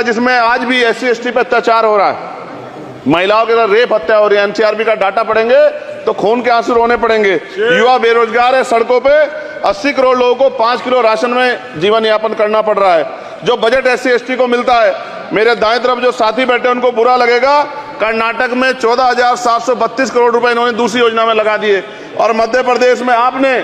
जिसमें आज भी SC ST पे अत्याचार हो रहा है, महिलाओं के साथ रेप हत्या हो रही है। NCRB का डाटा पढ़ेंगे तो खून के आंसू रोने पड़ेंगे। युवा बेरोजगार है, सड़कों पे 80 करोड़ लोगों को 5 किलो राशन में जीवन यापन करना पड़ रहा है। जो बजट SC ST को मिलता है, मेरे दाएं तरफ जो साथी बैठे उनको बुरा लगेगा, कर्नाटक में 14,732 करोड़ रुपए इन्होंने दूसरी योजना में लगा दिए और मध्य प्रदेश में आपने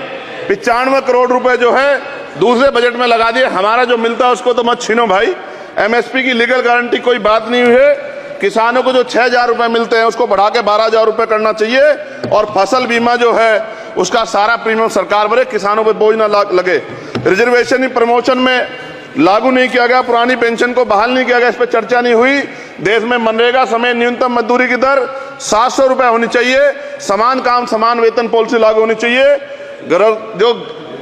95 करोड़ रुपए जो है दूसरे बजट में लगा दिए। हमारा जो मिलता है उसको तो मत छीनो भाई। MSP की लीगल गारंटी कोई बात नहीं हुई है। किसानों को जो 6,000 रुपए मिलते हैं उसको बढ़ा के 12,000 रुपए करना चाहिए और फसल बीमा जो है उसका सारा प्रीमियम सरकार भरे, किसानों पर बोझ ना लगे। रिजर्वेशन प्रमोशन में लागू नहीं किया गया, पुरानी पेंशन को बहाल नहीं किया गया, इस पर चर्चा नहीं हुई। देश में मनरेगा समय न्यूनतम मजदूरी की दर 700 रुपए होनी चाहिए। समान काम समान वेतन पॉलिसी लागू होनी चाहिए। जो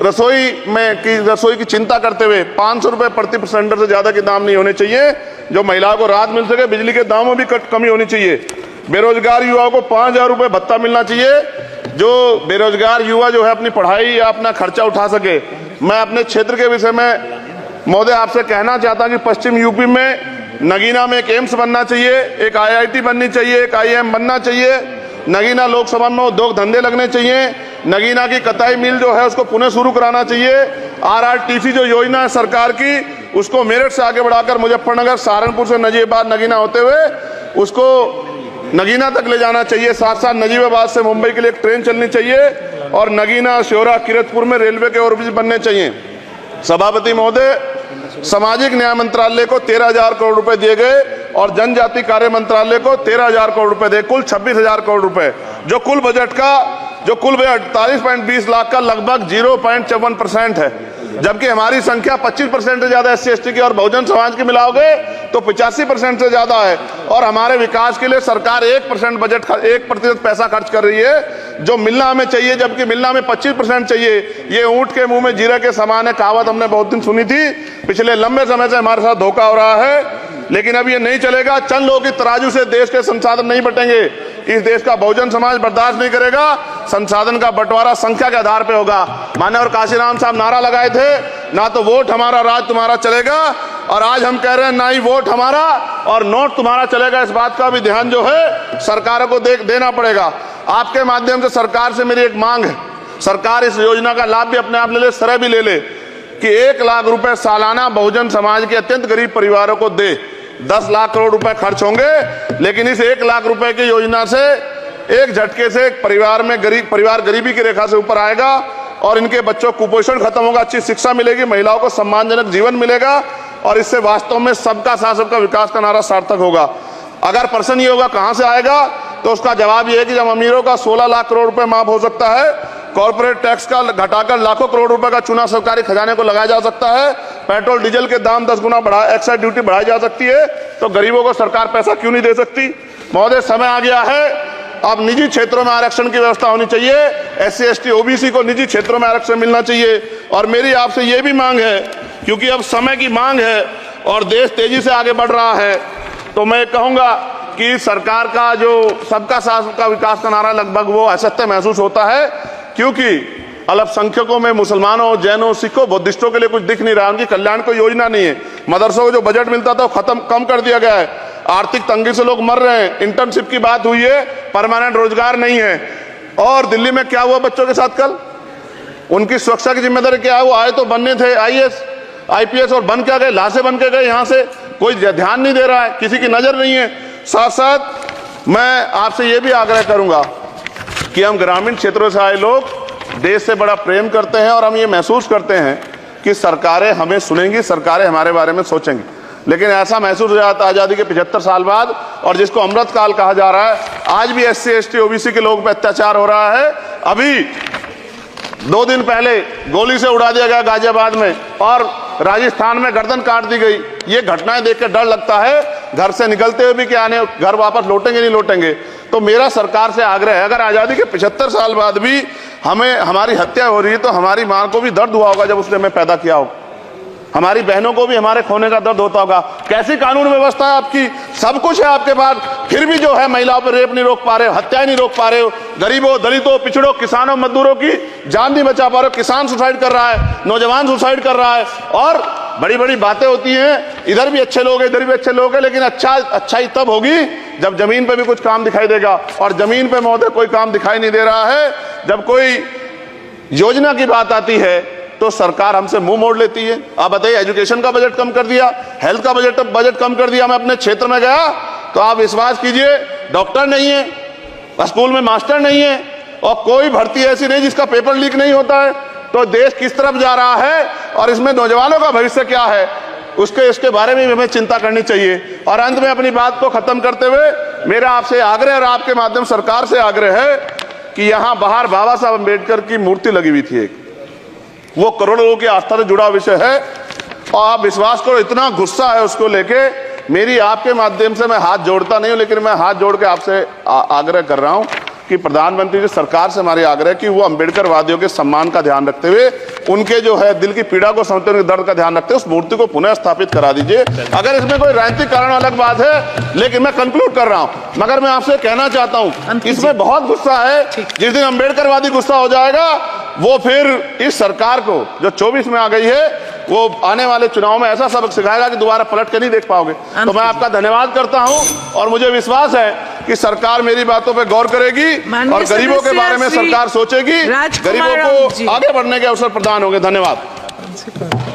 रसोई की चिंता करते हुए 500 रुपए प्रति सिलेंडर से ज्यादा के दाम नहीं होने चाहिए, जो महिलाओं को राहत मिल सके। बिजली के दामों में भी कमी होनी चाहिए। बेरोजगार युवाओं को 5,000 रुपए भत्ता मिलना चाहिए, जो बेरोजगार युवा जो है अपनी पढ़ाई या अपना खर्चा उठा सके। मैं अपने क्षेत्र के विषय में महोदय आपसे कहना चाहता हूं कि पश्चिम यूपी में नगीना में एक एम्स बनना चाहिए, एक IIT बननी चाहिए, एक IIM बनना चाहिए। नगीना लोकसभा में उद्योग धंधे लगने चाहिए। नगीना की कताई मिल जो है उसको पुनः शुरू कराना चाहिए। RRTC जो योजना है सरकार की, उसको मेरठ से आगे बढ़ाकर मुजफ्फरनगर, सहारनपुर से नजीबाबाद नगीना होते हुए उसको नगीना तक ले जाना चाहिए। साथ साथ नजीबाबाद से मुंबई के लिए एक ट्रेन चलनी चाहिए और नगीना, श्योरा, किरतपुर में रेलवे के ओवरब्रिज बनने चाहिए। सभापति महोदय, सामाजिक न्याय मंत्रालय को 13,000 करोड़ रुपए दिए गए और जनजाति कार्य मंत्रालय को 13,000 करोड़ रुपए दिए, कुल 26,000 करोड़ रुपए, जो कुल बजट 48.20 लाख का लगभग 0.54% है। जबकि हमारी संख्या 25% से ज्यादा SC ST की और बहुजन समाज की मिलाओगे तो 85% से ज्यादा है। और हमारे विकास के लिए सरकार 1% पैसा खर्च कर रही है, जो मिलना हमें चाहिए, जबकि मिलना हमें 25% चाहिए। ये ऊंट के मुंह में जीरे के समान है, कहावत हमने बहुत दिन सुनी थी। पिछले लंबे समय से हमारे साथ धोखा हो रहा है, लेकिन अब ये नहीं चलेगा। चंद लोगों की तराजू से देश के संसाधन नहीं बटेंगे। इस देश का बहुजन समाज बर्दाश्त नहीं करेगा। संसाधन का बंटवारा संख्या के आधार पे होगा। माननीय और काशीराम साहब नारा लगाए थे, ना तो वोट हमारा राज तुम्हारा चलेगा, और आज हम कह रहे हैं ना ही वोट हमारा और नोट तुम्हारा चलेगा। इस बात का भी ध्यान जो है सरकारों को देना पड़ेगा। आपके माध्यम से सरकार से मेरी एक मांग है, सरकार इस योजना का लाभ भी अपने आप ले ले, सरह भी ले ले कि 1 लाख रुपए सालाना बहुजन समाज के अत्यंत गरीब परिवारों को दे। 10 लाख करोड़ रुपए खर्च होंगे, लेकिन इस 1 लाख रुपए की योजना से एक झटके से एक परिवार गरीबी की रेखा से ऊपर आएगा और इनके बच्चों को कुपोषण खत्म होगा, अच्छी शिक्षा मिलेगी, महिलाओं को सम्मानजनक जीवन मिलेगा और इससे वास्तव में सबका साथ सबका विकास का नारा सार्थक होगा। अगर प्रश्न ये होगा कहां से आएगा, तो उसका जवाब ये है कि जब अमीरों का 16 लाख करोड़ रुपए माफ हो सकता है, कॉर्पोरेट टैक्स का घटाकर लाखों करोड़ रुपए का चुना सरकारी खजाने को लगाया जा सकता है, पेट्रोल डीजल के दाम 10 गुना एक्साइज ड्यूटी बढ़ाई जा सकती है, तो गरीबों को सरकार पैसा क्यों नहीं दे सकती। महोदय, समय आ गया है, अब निजी क्षेत्रों में आरक्षण की व्यवस्था होनी चाहिए। SC ST OBC को निजी क्षेत्रों में आरक्षण मिलना चाहिए। और मेरी आपसे ये भी मांग है, क्योंकि अब समय की मांग है और देश तेजी से आगे बढ़ रहा है, तो मैं कहूंगा कि सरकार का जो सबका साथ सबका विकास का नारा लगभग वो असत्य महसूस होता है, क्योंकि अल्पसंख्यकों में मुसलमानों, जैनों, सिखों, बुद्धिस्टों के लिए कुछ दिख नहीं रहा, उनकी कल्याण कोई योजना नहीं है। मदरसों को जो बजट मिलता था वो कम कर दिया गया है। आर्थिक तंगी से लोग मर रहे हैं। इंटर्नशिप की बात हुई है, परमानेंट रोजगार नहीं है। और दिल्ली में क्या हुआ बच्चों के साथ कल, उनकी सुरक्षा की जिम्मेदारी क्या है? वो आए तो बनने थे IAS IPS और बन क्या गए, लाशें बन के गए। यहां से कोई ध्यान नहीं दे रहा है, किसी की नजर नहीं है। साथ साथ मैं आपसे ये भी आग्रह करूंगा कि हम ग्रामीण क्षेत्रों से आए लोग देश से बड़ा प्रेम करते हैं और हम ये महसूस करते हैं कि सरकारें हमें सुनेंगी, सरकारें हमारे बारे में सोचेंगी। लेकिन ऐसा महसूस हो जाता है आजादी के 75 साल बाद, और जिसको अमृत काल कहा जा रहा है, आज भी SC ST OBC के लोगों पर अत्याचार हो रहा है। अभी 2 दिन पहले गोली से उड़ा दिया गया गाजियाबाद में और राजस्थान में गर्दन काट दी गई। ये घटनाएं देख कर डर लगता है, घर से निकलते हुए भी कि आने घर वापस लौटेंगे नहीं लौटेंगे। तो मेरा सरकार से आग्रह है, अगर आजादी के 75 साल बाद भी हमारी हत्या हो रही है, तो हमारी मां को भी दर्द हुआ होगा जब उसने हमें पैदा किया हो। हमारी बहनों को भी हमारे खोने का दर्द होता होगा। कैसी कानून व्यवस्था है आपकी, सब कुछ है आपके पास, फिर भी जो है महिलाओं पर रेप नहीं रोक पा रहे हो, हत्याएं नहीं रोक पा रहे हो, गरीबों, दलितों, पिछड़ों, किसानों, मजदूरों की जान नहीं बचा पा रहे हो। किसान सुसाइड कर रहा है, नौजवान सुसाइड कर रहा है, और बड़ी बड़ी बातें होती हैं। इधर भी अच्छे लोग हैं, इधर भी अच्छे लोग हैं, लेकिन अच्छाई तब होगी जब जमीन पे भी कुछ काम दिखाई देगा। और जमीन पे महोदय कोई काम दिखाई नहीं दे रहा है। जब कोई योजना की बात आती है तो सरकार हमसे मुंह मोड़ लेती है। आप बताइए, एजुकेशन का बजट कम कर दिया, हेल्थ का बजट कम कर दिया। मैं अपने क्षेत्र में गया तो आप विश्वास कीजिए, डॉक्टर नहीं है, स्कूल में मास्टर नहीं है, और कोई भर्ती ऐसी नहीं जिसका पेपर लीक नहीं होता है। तो देश किस तरफ जा रहा है और इसमें नौजवानों का भविष्य क्या है, इसके बारे में हमें चिंता करनी चाहिए। और अंत में अपनी बात को खत्म करते हुए मेरा आपसे आग्रह और आपके माध्यम सरकार से आग्रह है कि यहां बाहर बाबा साहब अम्बेडकर की मूर्ति लगी हुई थी, एक वो करोड़ों लोगों की आस्था से जुड़ा विषय है। और आप विश्वास करो, इतना गुस्सा है उसको लेके, मेरी आपके माध्यम से मैं हाथ जोड़ता नहीं हूं, लेकिन मैं हाथ जोड़ के आपसे आग्रह कर रहा हूं कि प्रधानमंत्री जी, सरकार से हमारी आग्रह कि वो अम्बेडकर वादियों के सम्मान का ध्यान रखते हुए, उनके जो है दिल की पीड़ा को समझते हुए, दर्द का ध्यान रखते हुए उस मूर्ति को पुनः स्थापित करा दीजिए। अगर इसमें कोई राजनीतिक कारण अलग बात है, लेकिन मैं कंक्लूड कर रहा हूं। मगर मैं आपसे कहना चाहता हूं, इसमें बहुत गुस्सा है। जिस दिन अम्बेडकरवादी गुस्सा हो जाएगा, वो फिर इस सरकार को जो 24 में आ गई है, वो आने वाले चुनाव में ऐसा सबक सिखाएगा कि दोबारा पलट के नहीं देख पाओगे। तो मैं आपका धन्यवाद करता हूं और मुझे विश्वास है कि सरकार मेरी बातों पे गौर करेगी और गरीबों के बारे में सरकार सोचेगी, गरीबों को आगे बढ़ने के अवसर प्रदान होंगे। धन्यवाद।